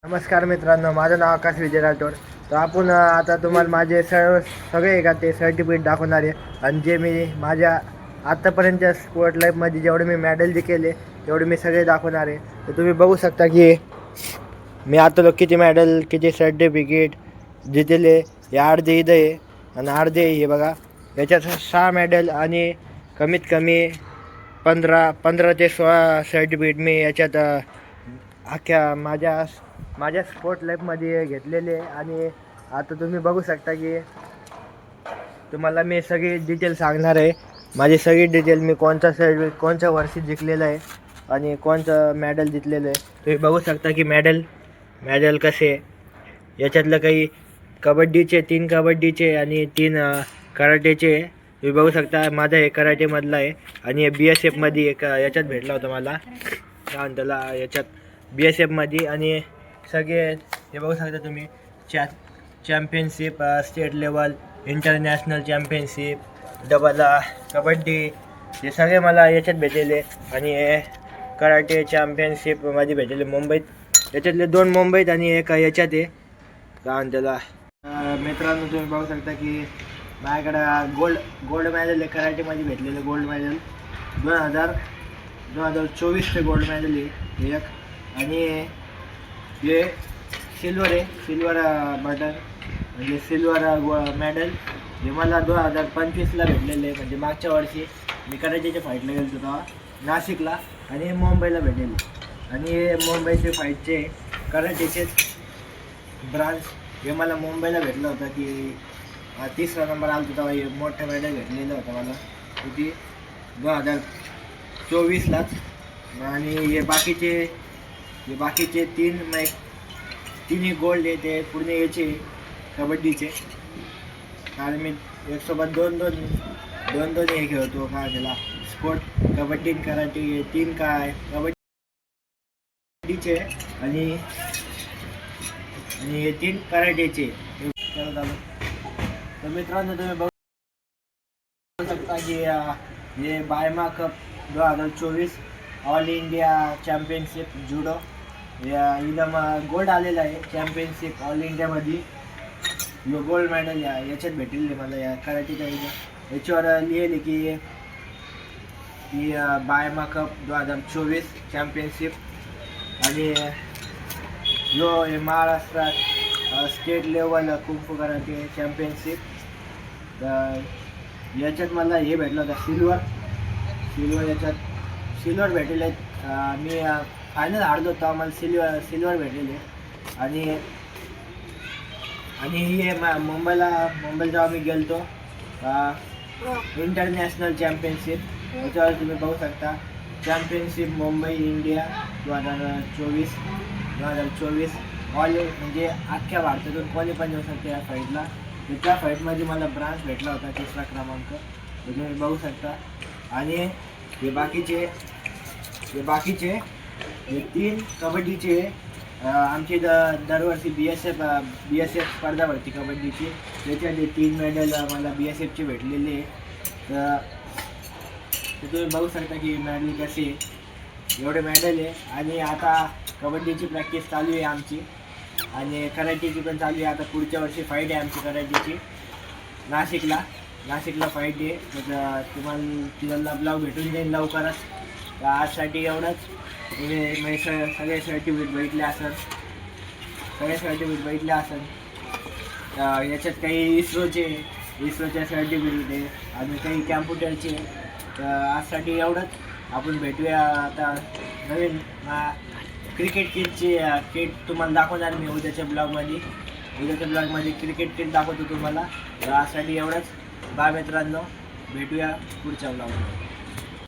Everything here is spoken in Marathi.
नमस्कार मित्रांनो, माझं नाव आकाश विजय राठोड. तर आपण आता तुम्हाला माझे सगळे का ते सर्टिफिकेट दाखवणार आहे. आणि जे मी माझ्या आत्तापर्यंतच्या स्पोर्ट लाईफमध्ये जेवढे मी मेडल जिंकले तेवढे मी सगळे दाखवणार आहे. तर तुम्ही बघू शकता की मी आता लोक किती मेडल किती सर्टिफिकेट जिंकले. हे अर्धे इथं आहे आणि अर्धे हे बघा, याच्यात 6 मेडल आणि कमीत कमी 15 ते 16 सर्टिफिकेट मी याच्यात अख्ख्या माझ्या स्पोर्ट लाईफमध्ये घेतलेले. आणि आता तुम्ही बघू शकता की तुम्हाला मी सगळी डिटेल सांगणार आहे. माझी सगळी डिटेल मी कोणत्या वर्षी जिंकलेलं आहे आणि कोणतं मेडल जिंकलेलं आहे. तुम्ही बघू शकता की मेडल कसे याच्यातलं काही कबड्डीचे 3 कबड्डीचे आणि 3 कराटेचे. तुम्ही बघू शकता माझा हे कराटेमधला आहे आणि BSFमध्ये एक याच्यात भेटला होता मला, काय त्याला याच्यात BSFमध्ये. आणि सगळे हे बघू शकता तुम्ही championship, state level, international championship, double kabaddi, हे सगळे मला याच्यात भेटलेले. आणि कराटे चॅम्पियनशिपमध्ये भेटलेले मुंबईत. याच्यातले 2 मुंबईत आणि एक याच्यात आहे, काय त्याला मित्रांनो तुम्ही बघू शकता की माझ्याकडं गोल्ड मेडल आहे कराटेमध्ये भेटलेलं. गोल्ड मेडल 2024 गोल्ड मेडल आहे एक. आणि हे सिल्वर बटन म्हणजे सिल्वर मेडल हे मला 2025ला भेटलेले आहे. म्हणजे मागच्या वर्षी मी कराटेच्या फाईटला गेलो होतो तेव्हा नाशिकला, आणि मुंबईला भेटलेले. आणि हे मुंबईचे फाईटचे कराटेचे ब्रांच हे मला मुंबईला भेटलं होतं की 3रा नंबर आला होता तेव्हा हे मोठं मेडल भेटलेलं होतं मला किती 2024लाच. आणि हे बाकीचे 3 गोल्ड आहे ते पूर्ण याचे कबड्डीचे. कारण मी एकसोबत दोन हे खेळतो, काय त्याला स्पोर्ट कबड्डी कराटे 3 काय कबड्डीचे आणि हे 3 कराटेचे. तर मित्रांनो तुम्ही बघू शकता की हे बायमा कप 2024 ऑल इंडिया चॅम्पियनशिप जुडो इथं गोल्ड आलेला आहे. चॅम्पियनशिप ऑल इंडियामध्ये गोल्ड मेडल याच्यात भेटलेले मला या कराटेच्या इथं. याच्यावर लिहिले की बायमा कप 2024 चॅम्पियनशिप. आणि हे महाराष्ट्रात state level kung fu karate championship. याच्यात मला हे भेटलं होतं सिल्वर याच्यात सिल्वर भेटलेले आहेत. मी फायनल हारलो होतो, आम्हाला सिल्वर भेटलेले. आणि हे मुंबईला जेव्हा मी गेलो इंटरनॅशनल चॅम्पियनशिप याच्यावर तुम्ही बघू शकता चॅम्पियनशिप मुंबई इंडिया 2024 ऑल म्हणजे अख्ख्या भारतातून कोणी पण येऊ शकते या फाईटला. त्या फाईटमध्ये मला ब्रांच भेटला होता 3रा क्रमांक, तुम्ही बघू शकता. आणि हे बाकीचे 3 कबड्डीचे आमची दरवर्षी BSF स्पर्धा भरती कबड्डीची. त्याच्यात 3 मेडल मला BSFचे भेटलेले. तर तुम्ही बघू शकता की मेडल कसे एवढे मेडल आहे. आणि आता कबड्डीची प्रॅक्टिस चालू आहे आमची आणि कराटेची पण चालू आहे. आता पुढच्या वर्षी फाईट आहे आमची कराटेची नाशिकला फाईट आहे. तर तुम्हाला तिला ब्लॉग भेटून जाईल लवकरच. तर आजसाठी एवढंच. सगळे सर्टिफिकेट बघितले असेल याच्यात काही इस्रोच्या सर्टिफिकेट आहे आणि काही कॅम्प्युटरचे. तर आजसाठी एवढंच. आपण भेटूया आता नवीन क्रिकेट किट तुम्हाला दाखवणार मी उद्याच्या ब्लॉगमध्ये क्रिकेट किट दाखवतो तुम्हाला. तर आजसाठी एवढंच. बाय मित्रांनो, भेटूया पुढच्या ब्लॉगमध्ये.